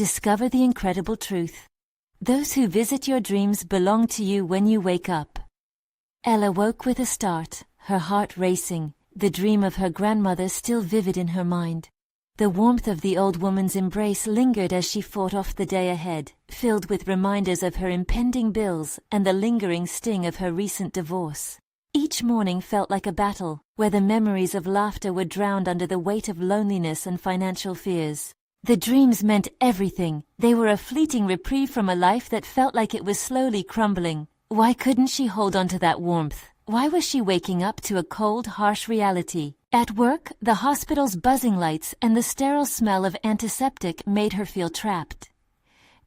discover the incredible truth. Those who visit your dreams belong to you when you wake up. Ella woke with a start, her heart racing, the dream of her grandmother still vivid in her mind. The warmth of the old woman's embrace lingered as she fought off the day ahead, filled with reminders of her impending bills and the lingering sting of her recent divorce. Each morning felt like a battle, where the memories of laughter were drowned under the weight of loneliness and financial fears. The dreams meant everything. They were a fleeting reprieve from a life that felt like it was slowly crumbling. Why couldn't she hold on to that warmth? Why was she waking up to a cold, harsh reality? At work, the hospital's buzzing lights and the sterile smell of antiseptic made her feel trapped.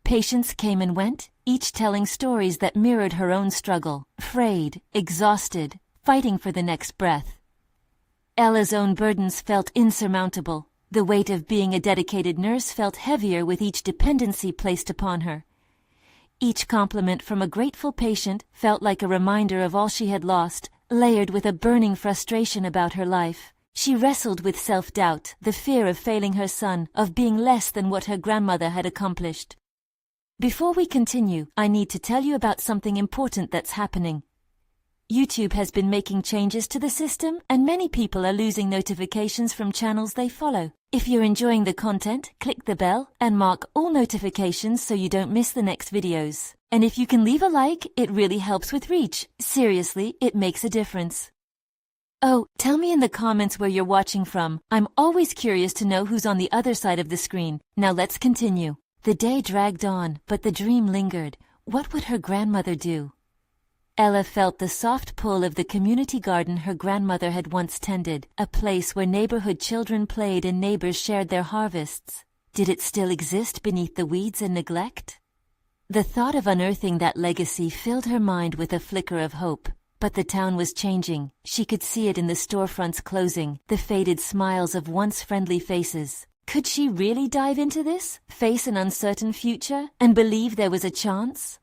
Patients came and went, each telling stories that mirrored her own struggle, frayed, exhausted, fighting for the next breath. Ella's own burdens felt insurmountable. The weight of being a dedicated nurse felt heavier with each dependency placed upon her. Each compliment from a grateful patient felt like a reminder of all she had lost, layered with a burning frustration about her life. She wrestled with self-doubt, the fear of failing her son, of being less than what her grandmother had accomplished. Before we continue, I need to tell you about something important that's happening. YouTube has been making changes to the system, and many people are losing notifications from channels they follow. If you're enjoying the content, click the bell and mark all notifications so you don't miss the next videos. And if you can leave a like, it really helps with reach. Seriously, it makes a difference. Oh, tell me in the comments where you're watching from. I'm always curious to know who's on the other side of the screen. Now let's continue. The day dragged on, but the dream lingered. What would her grandmother do? Ella felt the soft pull of the community garden her grandmother had once tended, a place where neighborhood children played and neighbors shared their harvests. Did it still exist beneath the weeds and neglect? The thought of unearthing that legacy filled her mind with a flicker of hope. But the town was changing. She could see it in the storefronts closing, the faded smiles of once friendly faces. Could she really dive into this, face an uncertain future, and believe there was a chance?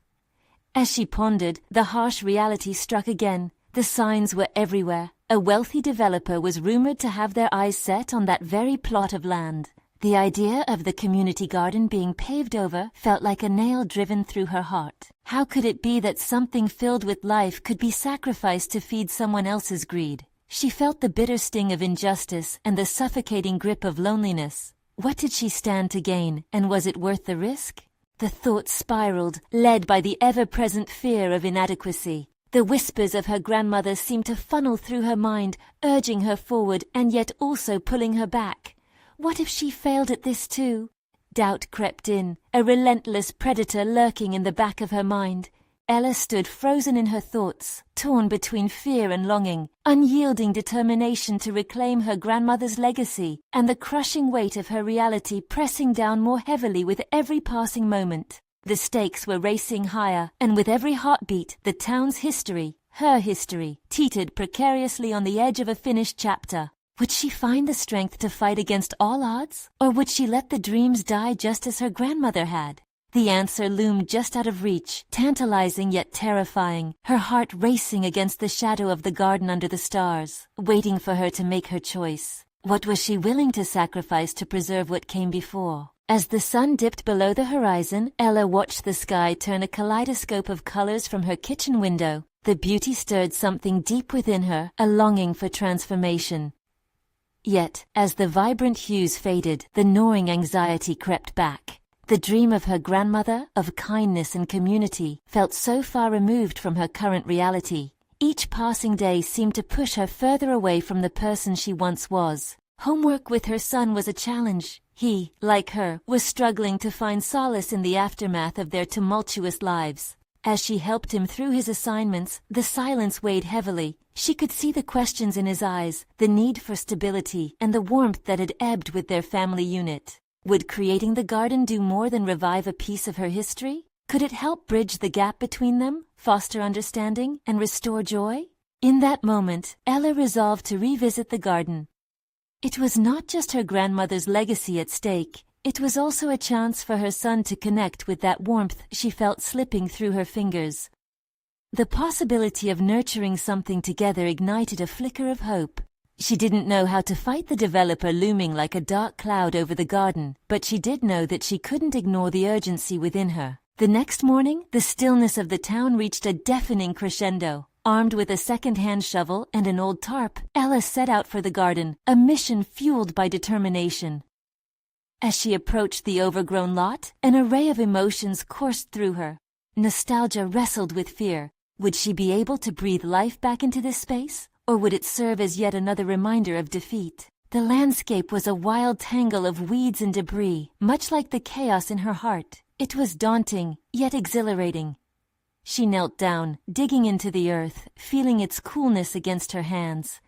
As she pondered, the harsh reality struck again. The signs were everywhere. A wealthy developer was rumored to have their eyes set on that very plot of land. The idea of the community garden being paved over felt like a nail driven through her heart. How could it be that something filled with life could be sacrificed to feed someone else's greed? She felt the bitter sting of injustice and the suffocating grip of loneliness. What did she stand to gain, and was it worth the risk? The thoughts spiraled, led by the ever-present fear of inadequacy. The whispers of her grandmother seemed to funnel through her mind, urging her forward and yet also pulling her back. What if she failed at this too? Doubt crept in, a relentless predator lurking in the back of her mind. Ella stood frozen in her thoughts, torn between fear and longing, unyielding determination to reclaim her grandmother's legacy, and the crushing weight of her reality pressing down more heavily with every passing moment. The stakes were racing higher, and with every heartbeat, the town's history, her history, teetered precariously on the edge of a finished chapter. Would she find the strength to fight against all odds, or would she let the dreams die just as her grandmother had? The answer loomed just out of reach, tantalizing yet terrifying, her heart racing against the shadow of the garden under the stars, waiting for her to make her choice. What was she willing to sacrifice to preserve what came before? As the sun dipped below the horizon, Ella watched the sky turn a kaleidoscope of colors from her kitchen window. The beauty stirred something deep within her, a longing for transformation. Yet, as the vibrant hues faded, the gnawing anxiety crept back. The dream of her grandmother, of kindness and community, felt so far removed from her current reality. Each passing day seemed to push her further away from the person she once was. Homework with her son was a challenge. He, like her, was struggling to find solace in the aftermath of their tumultuous lives. As she helped him through his assignments, the silence weighed heavily. She could see the questions in his eyes, the need for stability, and the warmth that had ebbed with their family unit. Would creating the garden do more than revive a piece of her history? Could it help bridge the gap between them, foster understanding, and restore joy? In that moment, Ella resolved to revisit the garden. It was not just her grandmother's legacy at stake. It was also a chance for her son to connect with that warmth she felt slipping through her fingers. The possibility of nurturing something together ignited a flicker of hope. She didn't know how to fight the developer looming like a dark cloud over the garden, but she did know that she couldn't ignore the urgency within her. The next morning, the stillness of the town reached a deafening crescendo. Armed with a second-hand shovel and an old tarp, Ella set out for the garden, a mission fueled by determination. As she approached the overgrown lot, an array of emotions coursed through her. Nostalgia wrestled with fear. Would she be able to breathe life back into this space? Or would it serve as yet another reminder of defeat? The landscape was a wild tangle of weeds and debris, much like the chaos in her heart. It was daunting, yet exhilarating. She knelt down, digging into the earth, feeling its coolness against her hands.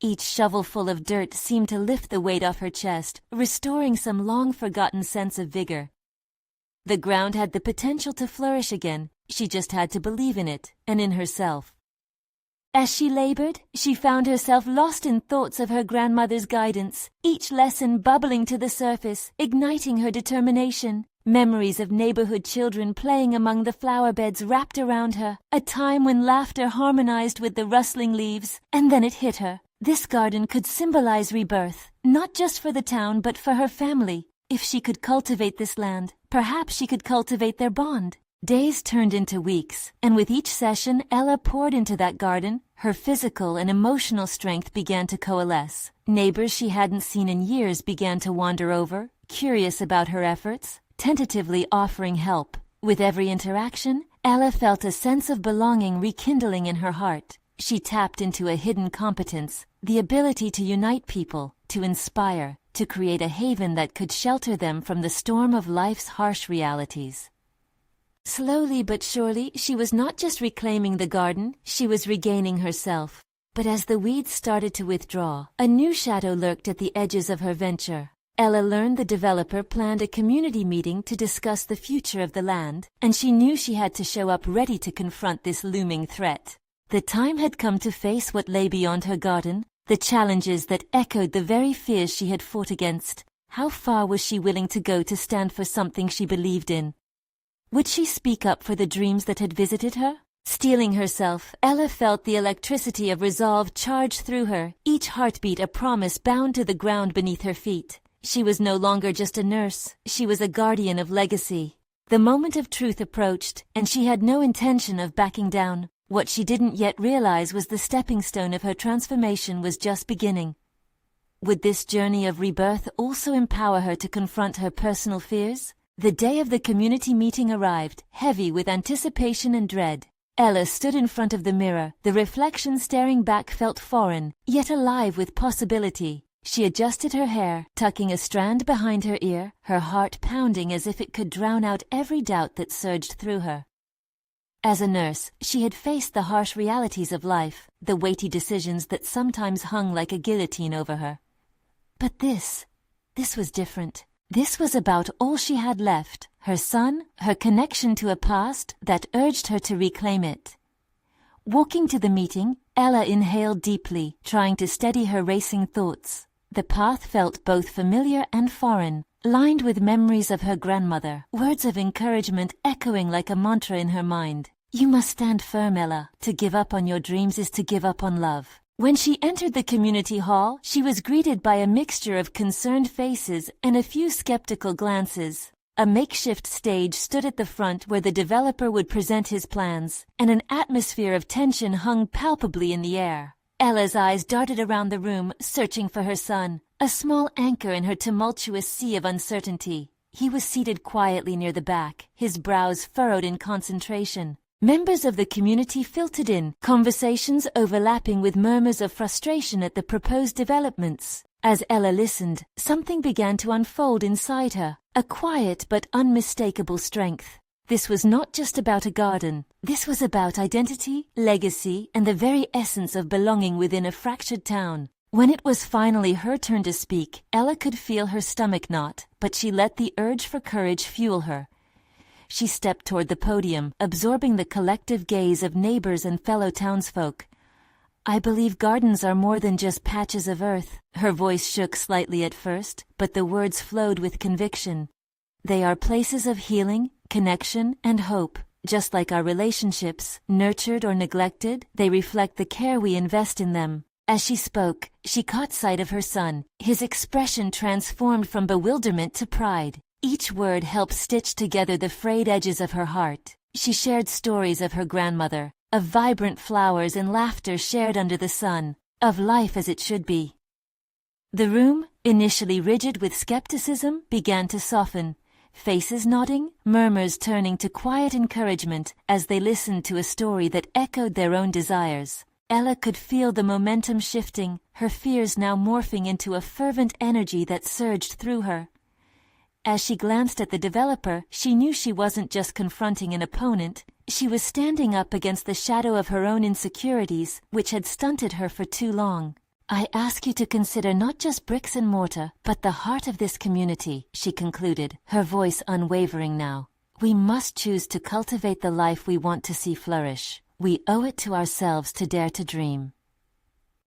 Each shovelful of dirt seemed to lift the weight off her chest, restoring some long-forgotten sense of vigor. The ground had the potential to flourish again. She just had to believe in it, and in herself. As she labored, she found herself lost in thoughts of her grandmother's guidance, each lesson bubbling to the surface, igniting her determination. Memories of neighborhood children playing among the flower beds wrapped around her, a time when laughter harmonized with the rustling leaves, and then it hit her. This garden could symbolize rebirth, not just for the town but for her family. If she could cultivate this land, perhaps she could cultivate their bond. Days turned into weeks, and with each session Ella poured into that garden, her physical and emotional strength began to coalesce. Neighbors she hadn't seen in years began to wander over, curious about her efforts, tentatively offering help. With every interaction, Ella felt a sense of belonging rekindling in her heart. She tapped into a hidden competence, the ability to unite people, to inspire, to create a haven that could shelter them from the storm of life's harsh realities. Slowly but surely, she was not just reclaiming the garden, she was regaining herself. But as the weeds started to withdraw, a new shadow lurked at the edges of her venture. Ella learned the developer planned a community meeting to discuss the future of the land, and she knew she had to show up ready to confront this looming threat. The time had come to face what lay beyond her garden, the challenges that echoed the very fears she had fought against. How far was she willing to go to stand for something she believed in? Would she speak up for the dreams that had visited her? Steeling herself, Ella felt the electricity of resolve charge through her, each heartbeat a promise bound to the ground beneath her feet. She was no longer just a nurse, she was a guardian of legacy. The moment of truth approached, and she had no intention of backing down. What she didn't yet realize was the stepping stone of her transformation was just beginning. Would this journey of rebirth also empower her to confront her personal fears? The day of the community meeting arrived, heavy with anticipation and dread. Ella stood in front of the mirror, the reflection staring back felt foreign, yet alive with possibility. She adjusted her hair, tucking a strand behind her ear, her heart pounding as if it could drown out every doubt that surged through her. As a nurse, she had faced the harsh realities of life, the weighty decisions that sometimes hung like a guillotine over her. But this was different. This was about all she had left, her son, her connection to a past that urged her to reclaim it. Walking to the meeting, Ella inhaled deeply, trying to steady her racing thoughts. The path felt both familiar and foreign, lined with memories of her grandmother, words of encouragement echoing like a mantra in her mind. You must stand firm, Ella. To give up on your dreams is to give up on love. When she entered the community hall, she was greeted by a mixture of concerned faces and a few skeptical glances. A makeshift stage stood at the front where the developer would present his plans, and an atmosphere of tension hung palpably in the air. Ella's eyes darted around the room, searching for her son, a small anchor in her tumultuous sea of uncertainty. He was seated quietly near the back, his brows furrowed in concentration. Members of the community filtered in, conversations overlapping with murmurs of frustration at the proposed developments. As Ella listened, something began to unfold inside her, a quiet but unmistakable strength. This was not just about a garden. This was about identity, legacy, and the very essence of belonging within a fractured town. When it was finally her turn to speak, Ella could feel her stomach knot, but she let the urge for courage fuel her. She stepped toward the podium, absorbing the collective gaze of neighbors and fellow townsfolk. I believe gardens are more than just patches of earth. Her voice shook slightly at first, but the words flowed with conviction. They are places of healing, connection, and hope. Just like our relationships, nurtured or neglected, they reflect the care we invest in them. As she spoke, she caught sight of her son. His expression transformed from bewilderment to pride. Each word helped stitch together the frayed edges of her heart. She shared stories of her grandmother, of vibrant flowers and laughter shared under the sun, of life as it should be. The room, initially rigid with skepticism, began to soften, faces nodding, murmurs turning to quiet encouragement as they listened to a story that echoed their own desires. Ella could feel the momentum shifting, her fears now morphing into a fervent energy that surged through her. As she glanced at the developer, she knew she wasn't just confronting an opponent, she was standing up against the shadow of her own insecurities, which had stunted her for too long. "I ask you to consider not just bricks and mortar, but the heart of this community," she concluded, her voice unwavering now. "We must choose to cultivate the life we want to see flourish. We owe it to ourselves to dare to dream."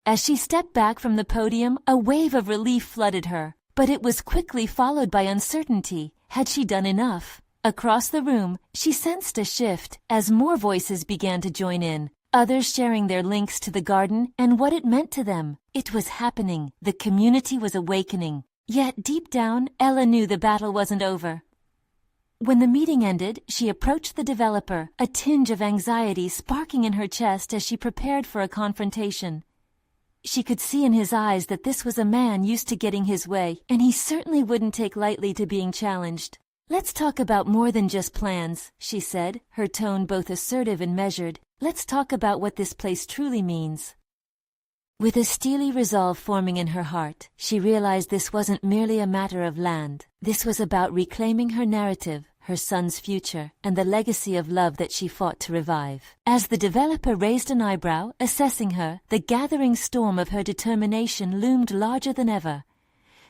As she stepped back from the podium, a wave of relief flooded her, but it was quickly followed by uncertainty. Had she done enough? Across the room, she sensed a shift as more voices began to join in, others sharing their links to the garden and what it meant to them. It was happening. The community was awakening. Yet deep down, Ella knew the battle wasn't over. When the meeting ended, she approached the developer, a tinge of anxiety sparking in her chest as she prepared for a confrontation. She could see in his eyes that this was a man used to getting his way, and he certainly wouldn't take lightly to being challenged. "Let's talk about more than just plans," she said, her tone both assertive and measured. "Let's talk about what this place truly means." With a steely resolve forming in her heart, she realized this wasn't merely a matter of land. This was about reclaiming her narrative, her son's future, and the legacy of love that she fought to revive. As the developer raised an eyebrow, assessing her, the gathering storm of her determination loomed larger than ever.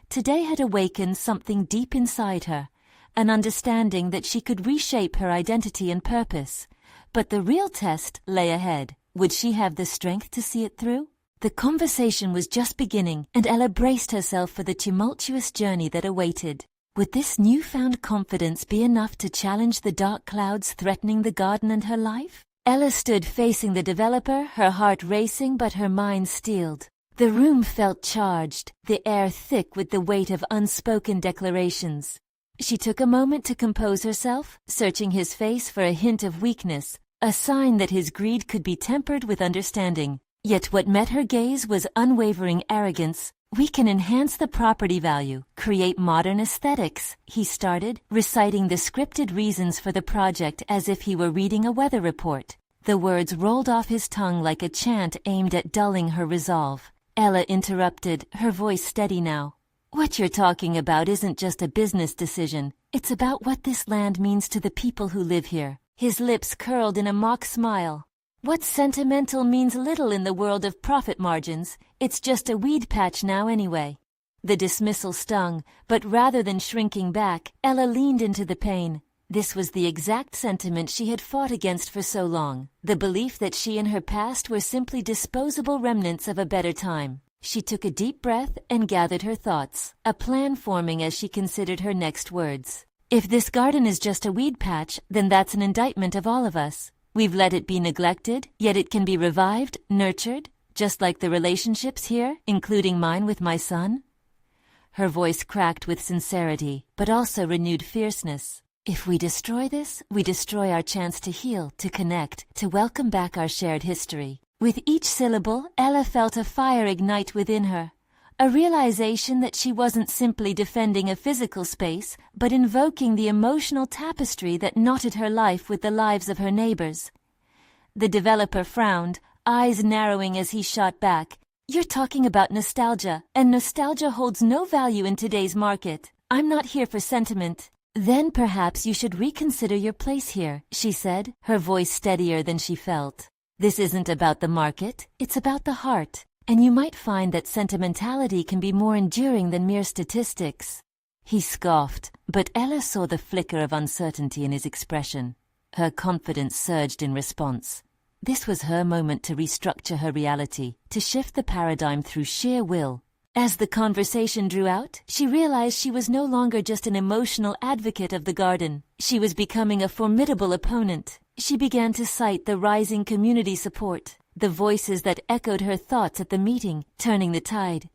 Today had awakened something deep inside her, an understanding that she could reshape her identity and purpose. But the real test lay ahead. Would she have the strength to see it through? The conversation was just beginning, and Ella braced herself for the tumultuous journey that awaited. Would this newfound confidence be enough to challenge the dark clouds threatening the garden and her life? Ella stood facing the developer, her heart racing but her mind steeled. The room felt charged, the air thick with the weight of unspoken declarations. She took a moment to compose herself, searching his face for a hint of weakness, a sign that his greed could be tempered with understanding. Yet what met her gaze was unwavering arrogance. "We can enhance the property value, create modern aesthetics," he started, reciting the scripted reasons for the project as if he were reading a weather report. The words rolled off his tongue like a chant aimed at dulling her resolve. Ella interrupted, her voice steady now. "What you're talking about isn't just a business decision. It's about what this land means to the people who live here." His lips curled in a mock smile. "What's sentimental means little in the world of profit margins. It's just a weed patch now anyway." The dismissal stung, but rather than shrinking back, Ella leaned into the pain. This was the exact sentiment she had fought against for so long, the belief that she and her past were simply disposable remnants of a better time. She took a deep breath and gathered her thoughts, a plan forming as she considered her next words. "If this garden is just a weed patch, then that's an indictment of all of us. We've let it be neglected, yet it can be revived, nurtured, just like the relationships here, including mine with my son." Her voice cracked with sincerity, but also renewed fierceness. "If we destroy this, we destroy our chance to heal, to connect, to welcome back our shared history." With each syllable, Ella felt a fire ignite within her, a realization that she wasn't simply defending a physical space, but invoking the emotional tapestry that knotted her life with the lives of her neighbors. The developer frowned, eyes narrowing as he shot back. "You're talking about nostalgia, and nostalgia holds no value in today's market. I'm not here for sentiment." "Then perhaps you should reconsider your place here," she said, her voice steadier than she felt. "This isn't about the market, it's about the heart. And you might find that sentimentality can be more enduring than mere statistics." He scoffed, but Ella saw the flicker of uncertainty in his expression. Her confidence surged in response. This was her moment to restructure her reality, to shift the paradigm through sheer will. As the conversation drew out, she realized she was no longer just an emotional advocate of the garden. She was becoming a formidable opponent. She began to cite the rising community support, the voices that echoed her thoughts at the meeting, turning the tide.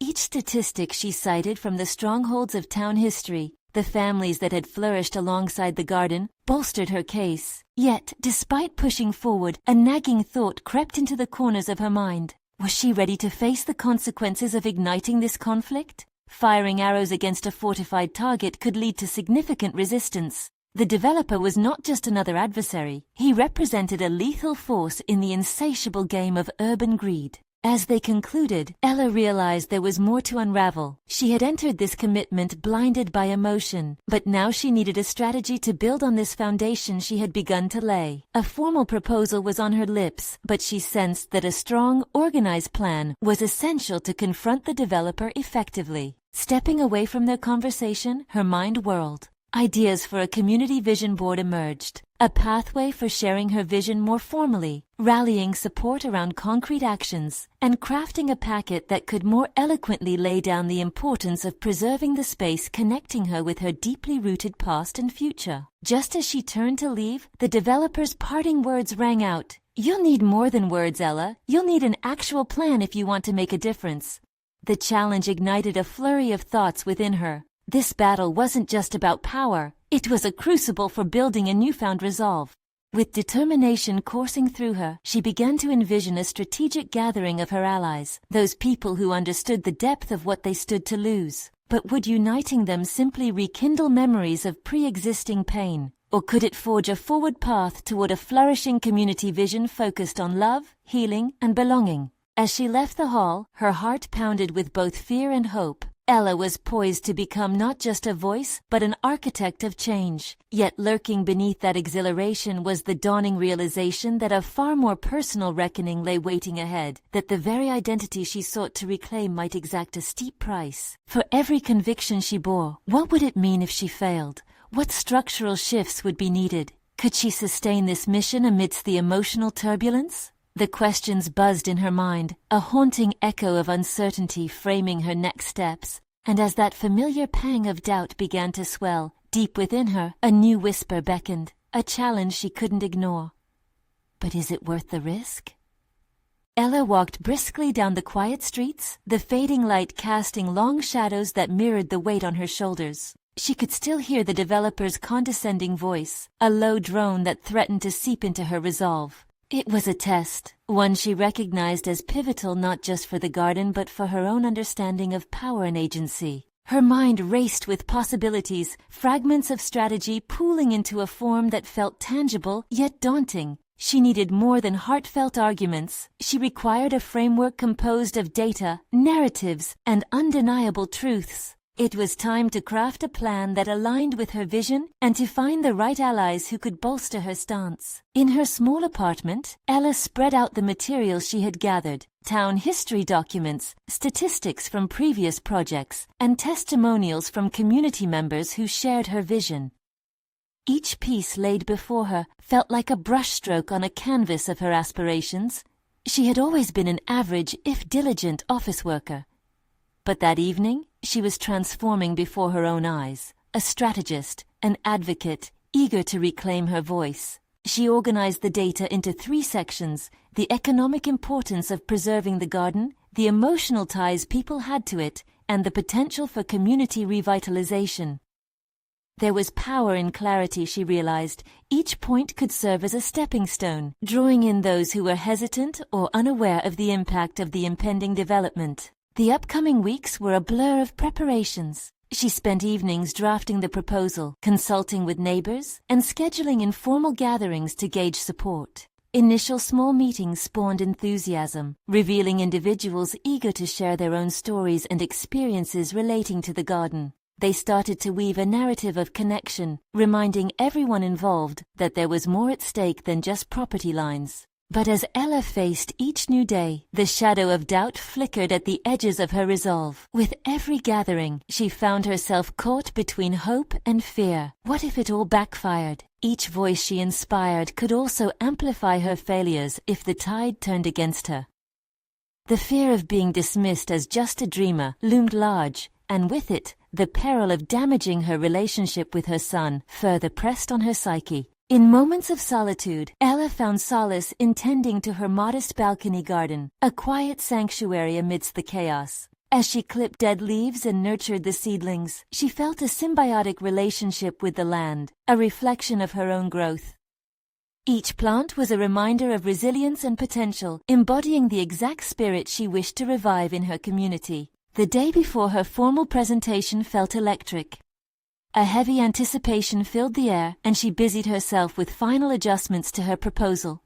Each statistic she cited from the strongholds of town history, the families that had flourished alongside the garden, bolstered her case. Yet, despite pushing forward, a nagging thought crept into the corners of her mind. Was she ready to face the consequences of igniting this conflict? Firing arrows against a fortified target could lead to significant resistance. The developer was not just another adversary, he represented a lethal force in the insatiable game of urban greed. As they concluded, Ella realized there was more to unravel. She had entered this commitment blinded by emotion, but now she needed a strategy to build on this foundation she had begun to lay. A formal proposal was on her lips, but she sensed that a strong, organized plan was essential to confront the developer effectively. Stepping away from their conversation, her mind whirled. Ideas for a community vision board emerged, a pathway for sharing her vision more formally, rallying support around concrete actions, and crafting a packet that could more eloquently lay down the importance of preserving the space connecting her with her deeply rooted past and future. Just as she turned to leave, the developer's parting words rang out. "You'll need more than words, Ella. You'll need an actual plan if you want to make a difference." The challenge ignited a flurry of thoughts within her. This battle wasn't just about power, it was a crucible for building a newfound resolve. With determination coursing through her, she began to envision a strategic gathering of her allies, those people who understood the depth of what they stood to lose. But would uniting them simply rekindle memories of pre-existing pain? Or could it forge a forward path toward a flourishing community vision focused on love, healing, and belonging? As she left the hall, her heart pounded with both fear and hope. Ella was poised to become not just a voice, but an architect of change. Yet lurking beneath that exhilaration was the dawning realization that a far more personal reckoning lay waiting ahead, that the very identity she sought to reclaim might exact a steep price. For every conviction she bore, what would it mean if she failed? What structural shifts would be needed? Could she sustain this mission amidst the emotional turbulence? The questions buzzed in her mind, a haunting echo of uncertainty framing her next steps. And as that familiar pang of doubt began to swell, deep within her, a new whisper beckoned, a challenge she couldn't ignore. But is it worth the risk? Ella walked briskly down the quiet streets, the fading light casting long shadows that mirrored the weight on her shoulders. She could still hear the developer's condescending voice, a low drone that threatened to seep into her resolve. It was a test, one she recognized as pivotal not just for the garden but for her own understanding of power and agency. Her mind raced with possibilities, fragments of strategy pooling into a form that felt tangible yet daunting. She needed more than heartfelt arguments. She required a framework composed of data, narratives, and undeniable truths. It was time to craft a plan that aligned with her vision and to find the right allies who could bolster her stance. In her small apartment, Ella spread out the materials she had gathered: town history documents, statistics from previous projects, and testimonials from community members who shared her vision. Each piece laid before her felt like a brushstroke on a canvas of her aspirations. She had always been an average, if diligent, office worker. But that evening, she was transforming before her own eyes, a strategist, an advocate, eager to reclaim her voice. She organized the data into 3 sections: the economic importance of preserving the garden, the emotional ties people had to it, and the potential for community revitalization. There was power in clarity, she realized. Each point could serve as a stepping stone, drawing in those who were hesitant or unaware of the impact of the impending development. The upcoming weeks were a blur of preparations. She spent evenings drafting the proposal, consulting with neighbors, and scheduling informal gatherings to gauge support. Initial small meetings spawned enthusiasm, revealing individuals eager to share their own stories and experiences relating to the garden. They started to weave a narrative of connection, reminding everyone involved that there was more at stake than just property lines. But as Ella faced each new day, the shadow of doubt flickered at the edges of her resolve. With every gathering, she found herself caught between hope and fear. What if it all backfired? Each voice she inspired could also amplify her failures if the tide turned against her. The fear of being dismissed as just a dreamer loomed large, and with it, the peril of damaging her relationship with her son further pressed on her psyche. In moments of solitude, Ella found solace in tending to her modest balcony garden, a quiet sanctuary amidst the chaos. As she clipped dead leaves and nurtured the seedlings, she felt a symbiotic relationship with the land, a reflection of her own growth. Each plant was a reminder of resilience and potential, embodying the exact spirit she wished to revive in her community. The day before her formal presentation felt electric. A heavy anticipation filled the air, and she busied herself with final adjustments to her proposal.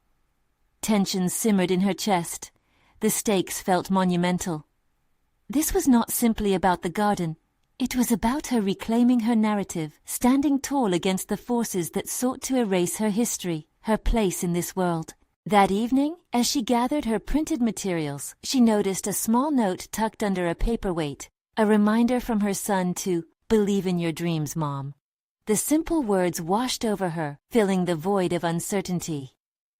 Tensions simmered in her chest. The stakes felt monumental. This was not simply about the garden. It was about her reclaiming her narrative, standing tall against the forces that sought to erase her history, her place in this world. That evening, as she gathered her printed materials, she noticed a small note tucked under a paperweight, a reminder from her son to "Believe in your dreams, Mom." The simple words washed over her, filling the void of uncertainty.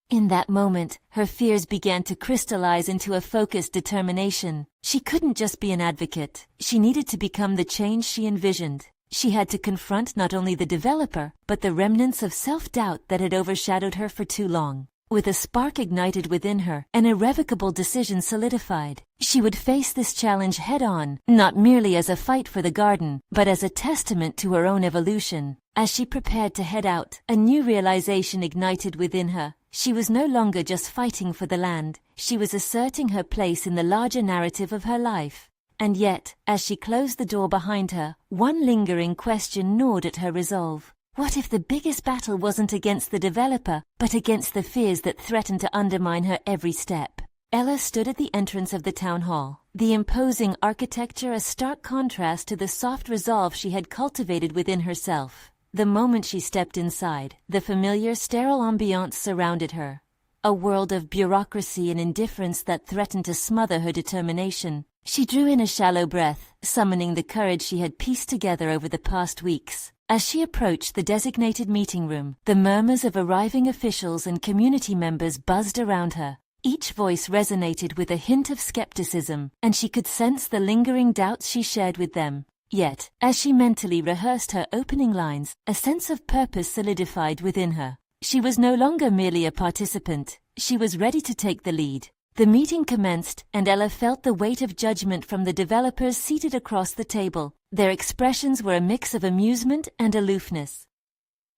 In that moment, her fears began to crystallize into a focused determination. She couldn't just be an advocate. She needed to become the change she envisioned. She had to confront not only the developer, but the remnants of self-doubt that had overshadowed her for too long. With a spark ignited within her, an irrevocable decision solidified. She would face this challenge head-on, not merely as a fight for the garden, but as a testament to her own evolution. As she prepared to head out, a new realization ignited within her. She was no longer just fighting for the land. She was asserting her place in the larger narrative of her life. And yet, as she closed the door behind her, one lingering question gnawed at her resolve. What if the biggest battle wasn't against the developer, but against the fears that threatened to undermine her every step? Ella stood at the entrance of the town hall, the imposing architecture a stark contrast to the soft resolve she had cultivated within herself. The moment she stepped inside, the familiar sterile ambiance surrounded her. A world of bureaucracy and indifference that threatened to smother her determination. She drew in a shallow breath, summoning the courage she had pieced together over the past weeks. As she approached the designated meeting room, the murmurs of arriving officials and community members buzzed around her. Each voice resonated with a hint of skepticism, and she could sense the lingering doubts she shared with them. Yet, as she mentally rehearsed her opening lines, a sense of purpose solidified within her. She was no longer merely a participant. She was ready to take the lead. The meeting commenced, and Ella felt the weight of judgment from the developers seated across the table. Their expressions were a mix of amusement and aloofness.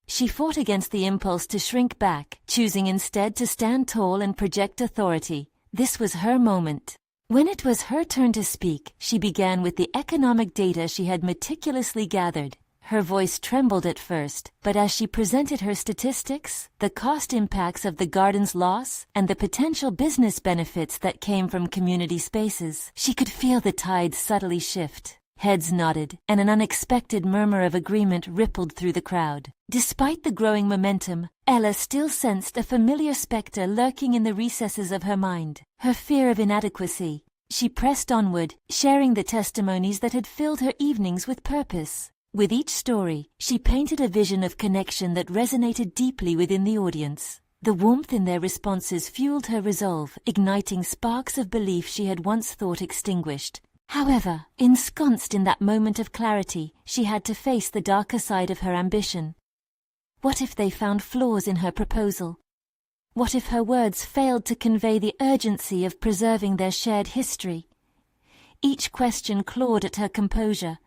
She fought against the impulse to shrink back, choosing instead to stand tall and project authority. This was her moment. When it was her turn to speak, she began with the economic data she had meticulously gathered. Her voice trembled at first, but as she presented her statistics, the cost impacts of the garden's loss, and the potential business benefits that came from community spaces, she could feel the tide subtly shift. Heads nodded, and an unexpected murmur of agreement rippled through the crowd. Despite the growing momentum, Ella still sensed a familiar specter lurking in the recesses of her mind, her fear of inadequacy. She pressed onward, sharing the testimonies that had filled her evenings with purpose. With each story, she painted a vision of connection that resonated deeply within the audience. The warmth in their responses fueled her resolve, igniting sparks of belief she had once thought extinguished. However, ensconced in that moment of clarity, she had to face the darker side of her ambition. What if they found flaws in her proposal? What if her words failed to convey the urgency of preserving their shared history? Each question clawed at her composure,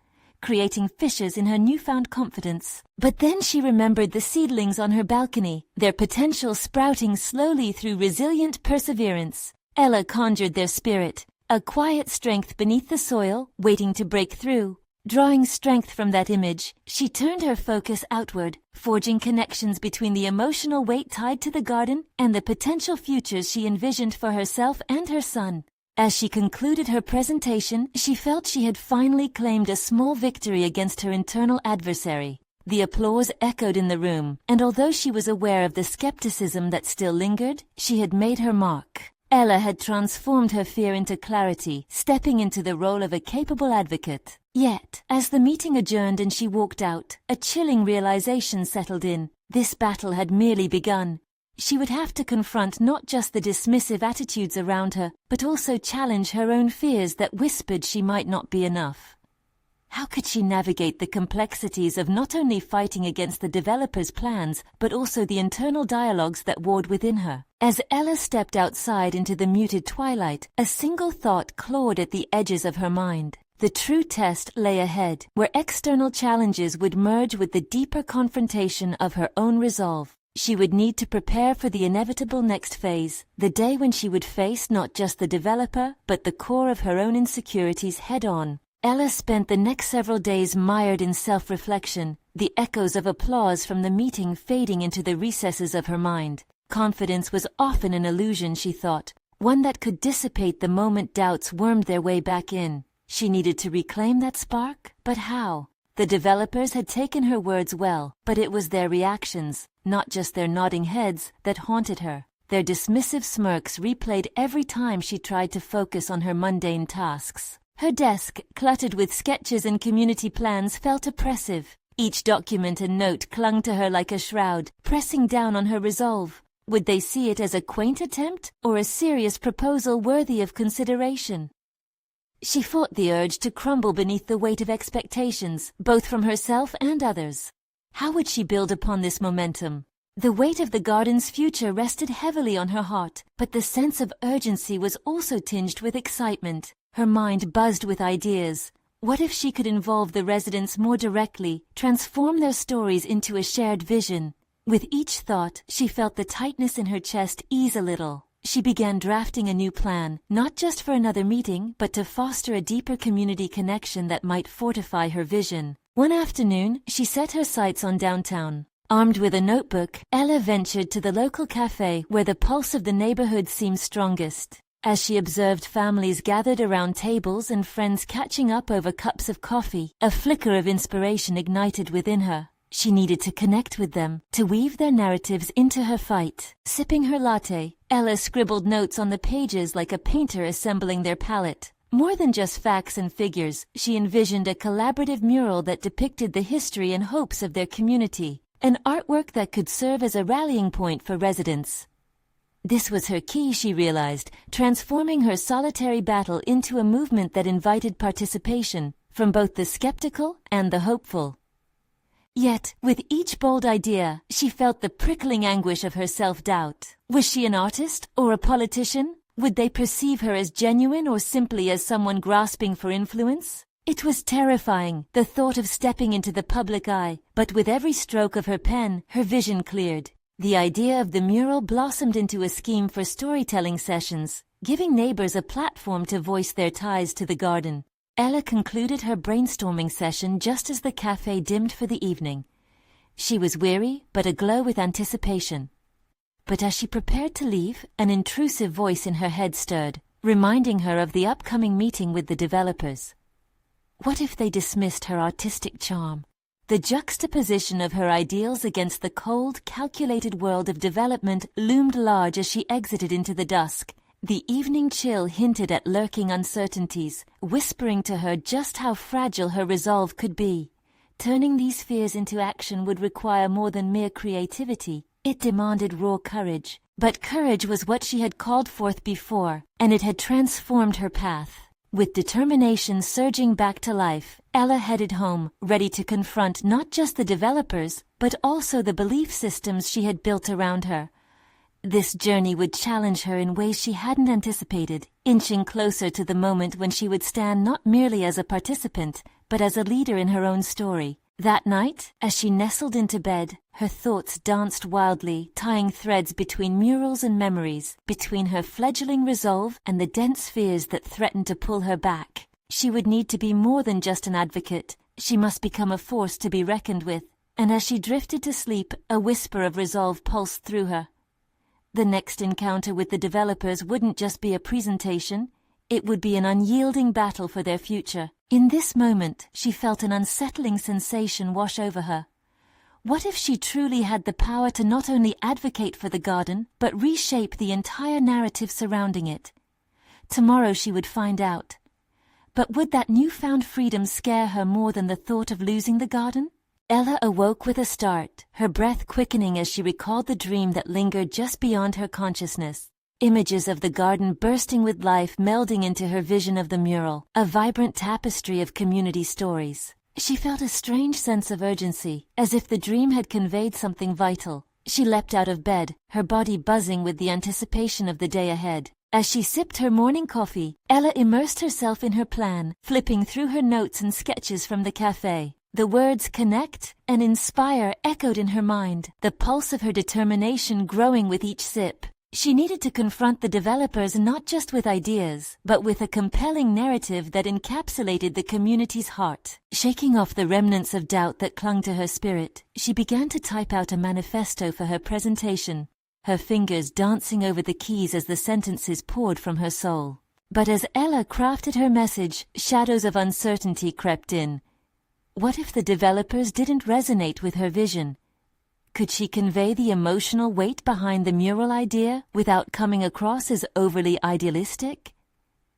creating fissures in her newfound confidence. But then she remembered the seedlings on her balcony, their potential sprouting slowly through resilient perseverance. Ella conjured their spirit, a quiet strength beneath the soil, waiting to break through. Drawing strength from that image, she turned her focus outward, forging connections between the emotional weight tied to the garden and the potential futures she envisioned for herself and her son. As she concluded her presentation, she felt she had finally claimed a small victory against her internal adversary. The applause echoed in the room, and although she was aware of the skepticism that still lingered, she had made her mark. Ella had transformed her fear into clarity, stepping into the role of a capable advocate. Yet, as the meeting adjourned and she walked out, a chilling realization settled in. This battle had merely begun. She would have to confront not just the dismissive attitudes around her, but also challenge her own fears that whispered she might not be enough. How could she navigate the complexities of not only fighting against the developers' plans, but also the internal dialogues that warred within her? As Ella stepped outside into the muted twilight, a single thought clawed at the edges of her mind. The true test lay ahead, where external challenges would merge with the deeper confrontation of her own resolve. She would need to prepare for the inevitable next phase, the day when she would face not just the developer, but the core of her own insecurities head-on. Ella spent the next several days mired in self-reflection, the echoes of applause from the meeting fading into the recesses of her mind. Confidence was often an illusion, she thought, one that could dissipate the moment doubts wormed their way back in. She needed to reclaim that spark, but how? The developers had taken her words well, but it was their reactions, not just their nodding heads, that haunted her. Their dismissive smirks replayed every time she tried to focus on her mundane tasks. Her desk, cluttered with sketches and community plans, felt oppressive. Each document and note clung to her like a shroud, pressing down on her resolve. Would they see it as a quaint attempt, or a serious proposal worthy of consideration? She fought the urge to crumble beneath the weight of expectations, both from herself and others. How would she build upon this momentum? The weight of the garden's future rested heavily on her heart, but the sense of urgency was also tinged with excitement. Her mind buzzed with ideas. What if she could involve the residents more directly, transform their stories into a shared vision? With each thought, she felt the tightness in her chest ease a little. She began drafting a new plan, not just for another meeting, but to foster a deeper community connection that might fortify her vision. One afternoon, she set her sights on downtown. Armed with a notebook, Ella ventured to the local cafe where the pulse of the neighborhood seemed strongest. As she observed families gathered around tables and friends catching up over cups of coffee, a flicker of inspiration ignited within her. She needed to connect with them, to weave their narratives into her fight. Sipping her latte, Ella scribbled notes on the pages like a painter assembling their palette. More than just facts and figures, she envisioned a collaborative mural that depicted the history and hopes of their community, an artwork that could serve as a rallying point for residents. This was her key, she realized, transforming her solitary battle into a movement that invited participation from both the skeptical and the hopeful. Yet, with each bold idea, she felt the prickling anguish of her self-doubt. Was she an artist or a politician? Would they perceive her as genuine or simply as someone grasping for influence? It was terrifying, the thought of stepping into the public eye, but with every stroke of her pen, her vision cleared. The idea of the mural blossomed into a scheme for storytelling sessions, giving neighbors a platform to voice their ties to the garden. Ella concluded her brainstorming session just as the cafe dimmed for the evening. She was weary, but aglow with anticipation. But as she prepared to leave, an intrusive voice in her head stirred, reminding her of the upcoming meeting with the developers. What if they dismissed her artistic charm? The juxtaposition of her ideals against the cold, calculated world of development loomed large as she exited into the dusk. The evening chill hinted at lurking uncertainties, whispering to her just how fragile her resolve could be. Turning these fears into action would require more than mere creativity. It demanded raw courage. But courage was what she had called forth before, and it had transformed her path. With determination surging back to life, Ella headed home, ready to confront not just the developers, but also the belief systems she had built around her. This journey would challenge her in ways she hadn't anticipated, inching closer to the moment when she would stand not merely as a participant, but as a leader in her own story. That night, as she nestled into bed, her thoughts danced wildly, tying threads between murals and memories, between her fledgling resolve and the dense fears that threatened to pull her back. She would need to be more than just an advocate. She must become a force to be reckoned with. And as she drifted to sleep, a whisper of resolve pulsed through her. The next encounter with the developers wouldn't just be a presentation. It would be an unyielding battle for their future. In this moment, she felt an unsettling sensation wash over her. What if she truly had the power to not only advocate for the garden, but reshape the entire narrative surrounding it? Tomorrow she would find out. But would that newfound freedom scare her more than the thought of losing the garden? Ella awoke with a start, her breath quickening as she recalled the dream that lingered just beyond her consciousness. Images of the garden bursting with life melding into her vision of the mural, a vibrant tapestry of community stories. She felt a strange sense of urgency, as if the dream had conveyed something vital. She leapt out of bed, her body buzzing with the anticipation of the day ahead. As she sipped her morning coffee, Ella immersed herself in her plan, flipping through her notes and sketches from the cafe. The words connect and inspire echoed in her mind, the pulse of her determination growing with each sip. She needed to confront the developers not just with ideas, but with a compelling narrative that encapsulated the community's heart. Shaking off the remnants of doubt that clung to her spirit, she began to type out a manifesto for her presentation, her fingers dancing over the keys as the sentences poured from her soul. But as Ella crafted her message, shadows of uncertainty crept in. What if the developers didn't resonate with her vision? Could she convey the emotional weight behind the mural idea without coming across as overly idealistic?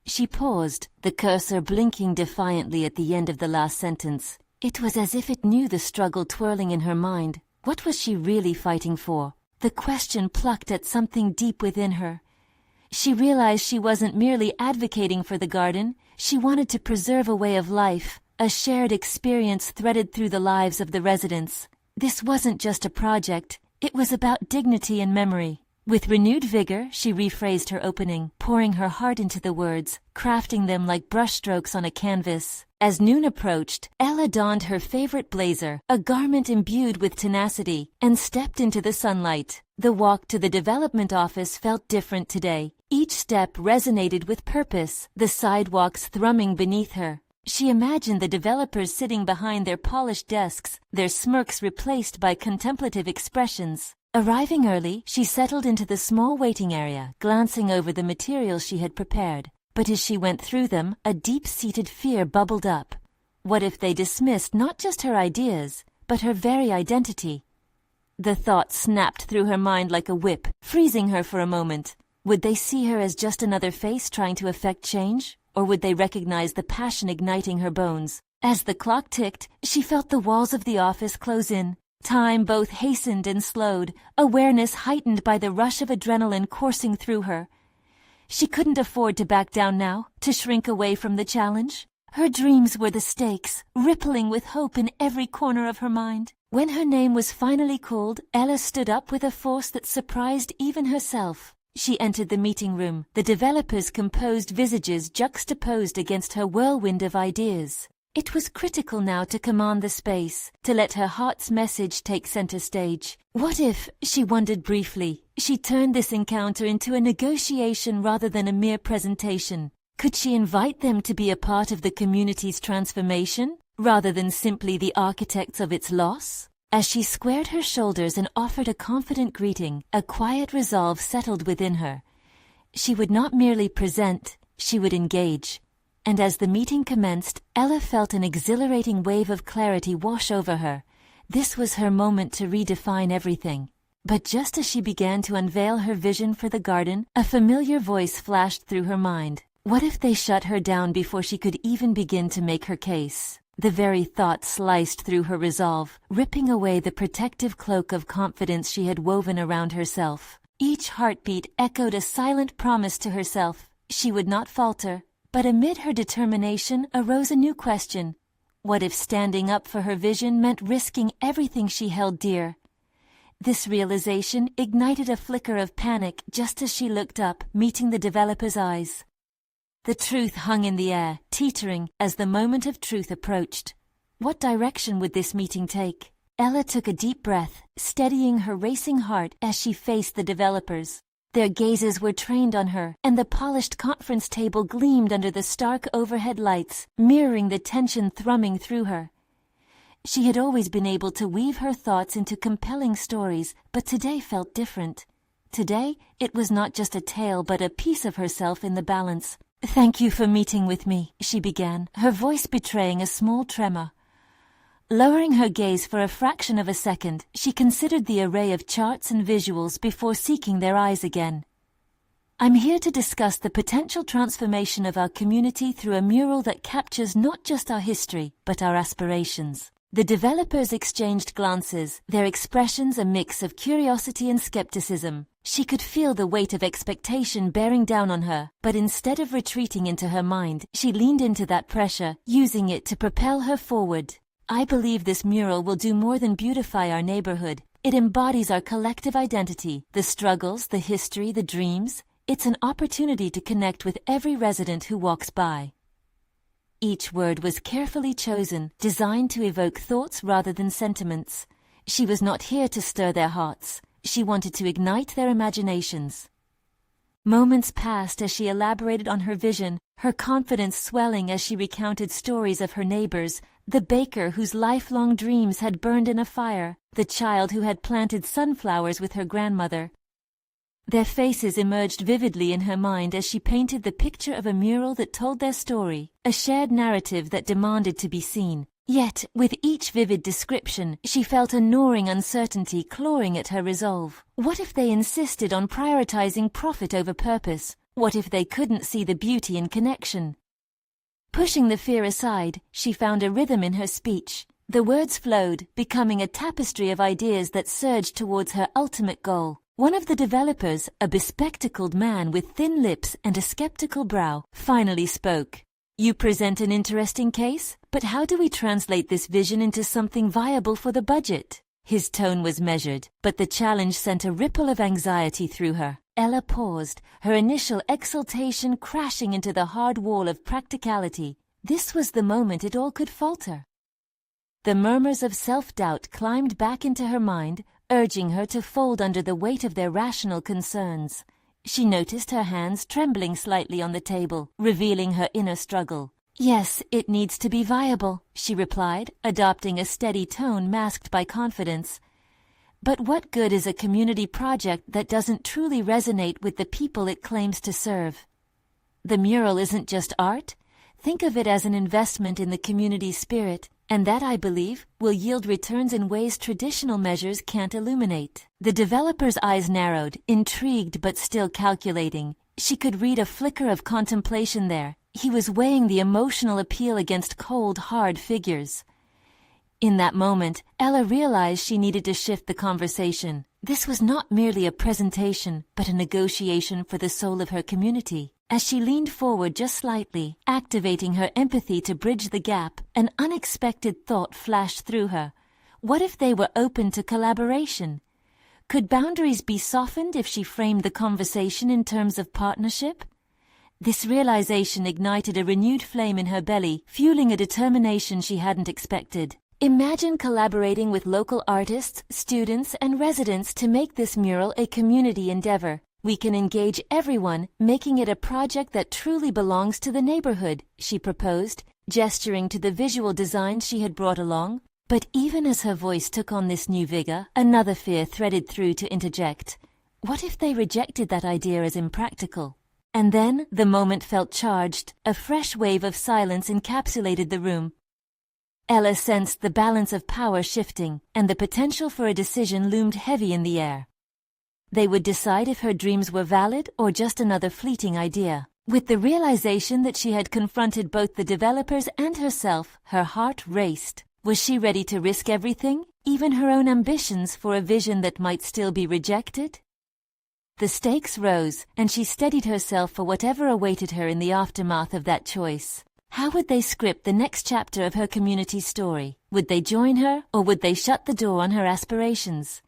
She paused, the cursor blinking defiantly at the end of the last sentence. It was as if it knew the struggle twirling in her mind. What was she really fighting for? The question plucked at something deep within her. She realized she wasn't merely advocating for the garden, she wanted to preserve a way of life, a shared experience threaded through the lives of the residents. This wasn't just a project, it was about dignity and memory. With renewed vigor, she rephrased her opening, pouring her heart into the words, crafting them like brushstrokes on a canvas. As noon approached, Ella donned her favorite blazer, a garment imbued with tenacity, and stepped into the sunlight. The walk to the development office felt different today. Each step resonated with purpose, the sidewalks thrumming beneath her. She imagined the developers sitting behind their polished desks, their smirks replaced by contemplative expressions. Arriving early, she settled into the small waiting area, glancing over the materials she had prepared. But as she went through them, a deep-seated fear bubbled up. What if they dismissed not just her ideas, but her very identity? The thought snapped through her mind like a whip, freezing her for a moment. Would they see her as just another face trying to effect change? Or would they recognize the passion igniting her bones? As the clock ticked, she felt the walls of the office close in. Time both hastened and slowed, awareness heightened by the rush of adrenaline coursing through her. She couldn't afford to back down now, to shrink away from the challenge. Her dreams were the stakes, rippling with hope in every corner of her mind. When her name was finally called, Ella stood up with a force that surprised even herself. She entered the meeting room, the developers' composed visages juxtaposed against her whirlwind of ideas. It was critical now to command the space, to let her heart's message take center stage. What if, she wondered briefly, she turned this encounter into a negotiation rather than a mere presentation? Could she invite them to be a part of the community's transformation, rather than simply the architects of its loss? As she squared her shoulders and offered a confident greeting, a quiet resolve settled within her. She would not merely present, she would engage. And as the meeting commenced, Ella felt an exhilarating wave of clarity wash over her. This was her moment to redefine everything. But just as she began to unveil her vision for the garden, a familiar voice flashed through her mind. What if they shut her down before she could even begin to make her case? The very thought sliced through her resolve, ripping away the protective cloak of confidence she had woven around herself. Each heartbeat echoed a silent promise to herself. She would not falter. But amid her determination arose a new question. What if standing up for her vision meant risking everything she held dear? This realization ignited a flicker of panic just as she looked up, meeting the developer's eyes. The truth hung in the air, teetering, as the moment of truth approached. What direction would this meeting take? Ella took a deep breath, steadying her racing heart as she faced the developers. Their gazes were trained on her, and the polished conference table gleamed under the stark overhead lights, mirroring the tension thrumming through her. She had always been able to weave her thoughts into compelling stories, but today felt different. Today, it was not just a tale but a piece of herself in the balance. "Thank you for meeting with me," she began, her voice betraying a small tremor. Lowering her gaze for a fraction of a second, she considered the array of charts and visuals before seeking their eyes again. "I'm here to discuss the potential transformation of our community through a mural that captures not just our history, but our aspirations. The developers exchanged glances, their expressions a mix of curiosity and skepticism. She could feel the weight of expectation bearing down on her, but instead of retreating into her mind, she leaned into that pressure, using it to propel her forward. I believe this mural will do more than beautify our neighborhood. It embodies our collective identity, the struggles, the history, the dreams. It's an opportunity to connect with every resident who walks by. Each word was carefully chosen, designed to evoke thoughts rather than sentiments. She was not here to stir their hearts. She wanted to ignite their imaginations. Moments passed as she elaborated on her vision, her confidence swelling as she recounted stories of her neighbors, the baker whose lifelong dreams had burned in a fire, the child who had planted sunflowers with her grandmother. Their faces emerged vividly in her mind as she painted the picture of a mural that told their story, a shared narrative that demanded to be seen. Yet, with each vivid description, she felt a gnawing uncertainty clawing at her resolve. What if they insisted on prioritizing profit over purpose? What if they couldn't see the beauty in connection? Pushing the fear aside, she found a rhythm in her speech. The words flowed, becoming a tapestry of ideas that surged towards her ultimate goal. One of the developers, a bespectacled man with thin lips and a skeptical brow, finally spoke. You present an interesting case, but how do we translate this vision into something viable for the budget? His tone was measured, but the challenge sent a ripple of anxiety through her. Ella paused, her initial exultation crashing into the hard wall of practicality. This was the moment it all could falter. The murmurs of self-doubt climbed back into her mind, urging her to fold under the weight of their rational concerns. She noticed her hands trembling slightly on the table, revealing her inner struggle. Yes, it needs to be viable, she replied, adopting a steady tone masked by confidence. But what good is a community project that doesn't truly resonate with the people it claims to serve? The mural isn't just art. Think of it as an investment in the community's spirit. And that, I believe, will yield returns in ways traditional measures can't illuminate. The developer's eyes narrowed, intrigued but still calculating. She could read a flicker of contemplation there. He was weighing the emotional appeal against cold, hard figures. In that moment, Ella realized she needed to shift the conversation. This was not merely a presentation, but a negotiation for the soul of her community. As she leaned forward just slightly, activating her empathy to bridge the gap, an unexpected thought flashed through her. What if they were open to collaboration? Could boundaries be softened if she framed the conversation in terms of partnership? This realization ignited a renewed flame in her belly, fueling a determination she hadn't expected. Imagine collaborating with local artists, students, and residents to make this mural a community endeavor. We can engage everyone, making it a project that truly belongs to the neighborhood, she proposed, gesturing to the visual designs she had brought along. But even as her voice took on this new vigor, another fear threaded through to interject. What if they rejected that idea as impractical? And then, the moment felt charged, a fresh wave of silence encapsulated the room. Ella sensed the balance of power shifting, and the potential for a decision loomed heavy in the air. They would decide if her dreams were valid or just another fleeting idea. With the realization that she had confronted both the developers and herself, her heart raced. Was she ready to risk everything, even her own ambitions, for a vision that might still be rejected? The stakes rose, and she steadied herself for whatever awaited her in the aftermath of that choice. How would they script the next chapter of her community story? Would they join her, or would they shut the door on her aspirations?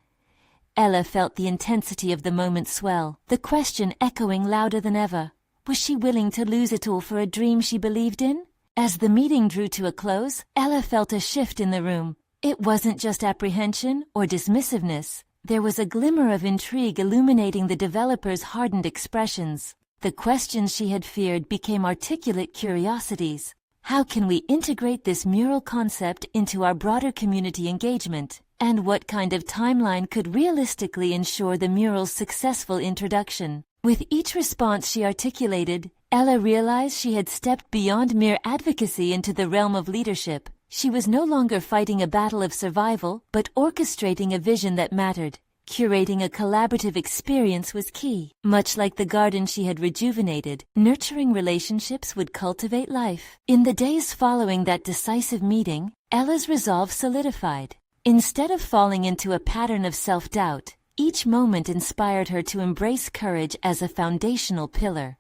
Ella felt the intensity of the moment swell, the question echoing louder than ever. Was she willing to lose it all for a dream she believed in? As the meeting drew to a close, Ella felt a shift in the room. It wasn't just apprehension or dismissiveness. There was a glimmer of intrigue illuminating the developer's hardened expressions. The questions she had feared became articulate curiosities. How can we integrate this mural concept into our broader community engagement? And what kind of timeline could realistically ensure the mural's successful introduction? With each response she articulated, Ella realized she had stepped beyond mere advocacy into the realm of leadership. She was no longer fighting a battle of survival, but orchestrating a vision that mattered. Curating a collaborative experience was key. Much like the garden she had rejuvenated, nurturing relationships would cultivate life. In the days following that decisive meeting, Ella's resolve solidified. Instead of falling into a pattern of self-doubt, each moment inspired her to embrace courage as a foundational pillar.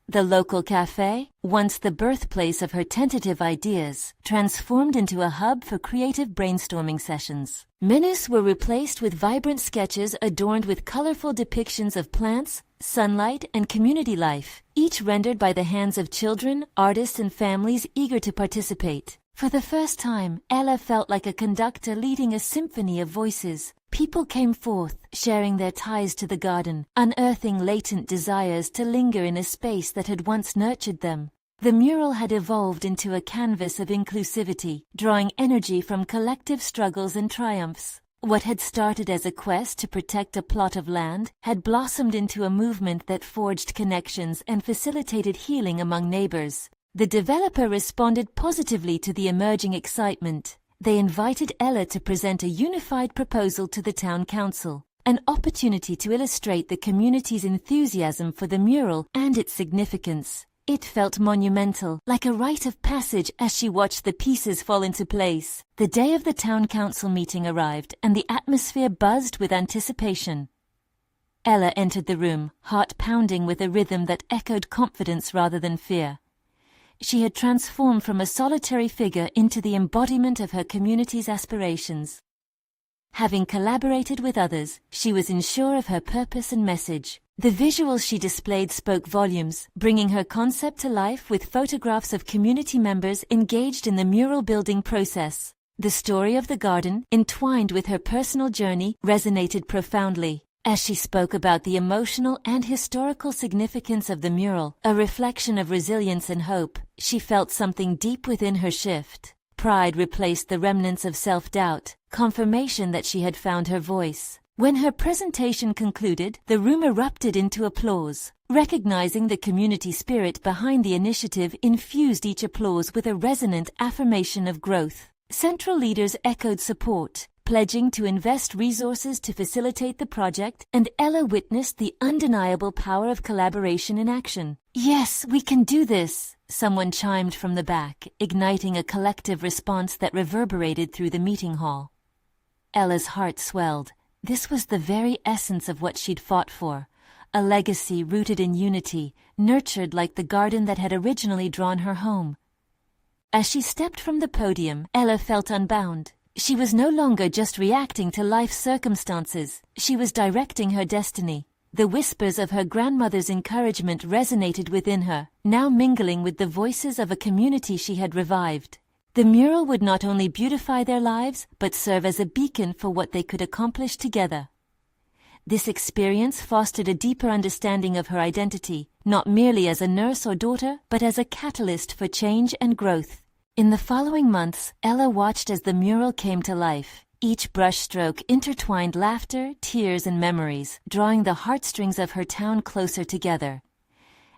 The local cafe, once the birthplace of her tentative ideas, transformed into a hub for creative brainstorming sessions. Menus were replaced with vibrant sketches adorned with colorful depictions of plants, sunlight, and community life, each rendered by the hands of children, artists, and families eager to participate. For the first time, Ella felt like a conductor leading a symphony of voices. People came forth, sharing their ties to the garden, unearthing latent desires to linger in a space that had once nurtured them. The mural had evolved into a canvas of inclusivity, drawing energy from collective struggles and triumphs. What had started as a quest to protect a plot of land had blossomed into a movement that forged connections and facilitated healing among neighbors. The developer responded positively to the emerging excitement. They invited Ella to present a unified proposal to the town council, an opportunity to illustrate the community's enthusiasm for the mural and its significance. It felt monumental, like a rite of passage as she watched the pieces fall into place. The day of the town council meeting arrived, and the atmosphere buzzed with anticipation. Ella entered the room, heart pounding with a rhythm that echoed confidence rather than fear. She had transformed from a solitary figure into the embodiment of her community's aspirations. Having collaborated with others, she was unsure of her purpose and message. The visuals she displayed spoke volumes, bringing her concept to life with photographs of community members engaged in the mural building process. The story of the garden, entwined with her personal journey, resonated profoundly. As she spoke about the emotional and historical significance of the mural, a reflection of resilience and hope, she felt something deep within her shift. Pride replaced the remnants of self-doubt, confirmation that she had found her voice. When her presentation concluded, the room erupted into applause. Recognizing the community spirit behind the initiative infused each applause with a resonant affirmation of growth. Central leaders echoed support, pledging to invest resources to facilitate the project, and Ella witnessed the undeniable power of collaboration in action. "Yes, we can do this," someone chimed from the back, igniting a collective response that reverberated through the meeting hall. Ella's heart swelled. This was the very essence of what she'd fought for, a legacy rooted in unity, nurtured like the garden that had originally drawn her home. As she stepped from the podium, Ella felt unbound. She was no longer just reacting to life's circumstances, she was directing her destiny. The whispers of her grandmother's encouragement resonated within her, now mingling with the voices of a community she had revived. The mural would not only beautify their lives, but serve as a beacon for what they could accomplish together. This experience fostered a deeper understanding of her identity, not merely as a nurse or daughter, but as a catalyst for change and growth. In the following months, Ella watched as the mural came to life. Each brushstroke intertwined laughter, tears, and memories, drawing the heartstrings of her town closer together.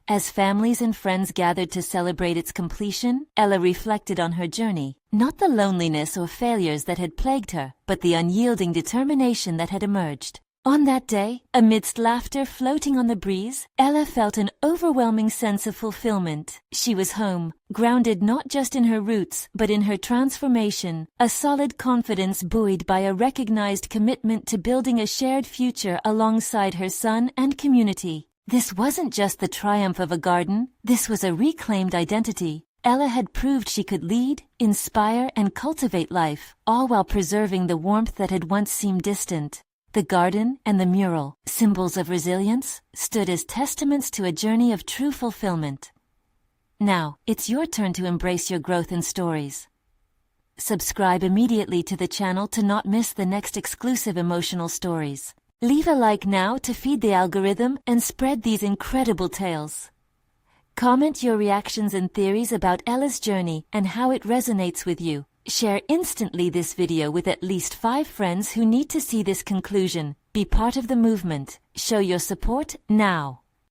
As families and friends gathered to celebrate its completion, Ella reflected on her journey, not the loneliness or failures that had plagued her, but the unyielding determination that had emerged. On that day, amidst laughter floating on the breeze, Ella felt an overwhelming sense of fulfillment. She was home, grounded not just in her roots, but in her transformation, a solid confidence buoyed by a recognized commitment to building a shared future alongside her son and community. This wasn't just the triumph of a garden, this was a reclaimed identity. Ella had proved she could lead, inspire, and cultivate life, all while preserving the warmth that had once seemed distant. The garden and the mural, symbols of resilience, stood as testaments to a journey of true fulfillment. Now, it's your turn to embrace your growth and stories. Subscribe immediately to the channel to not miss the next exclusive emotional stories. Leave a like now to feed the algorithm and spread these incredible tales. Comment your reactions and theories about Ella's journey and how it resonates with you. Share instantly this video with at least 5 friends who need to see this conclusion. Be part of the movement. Show your support now.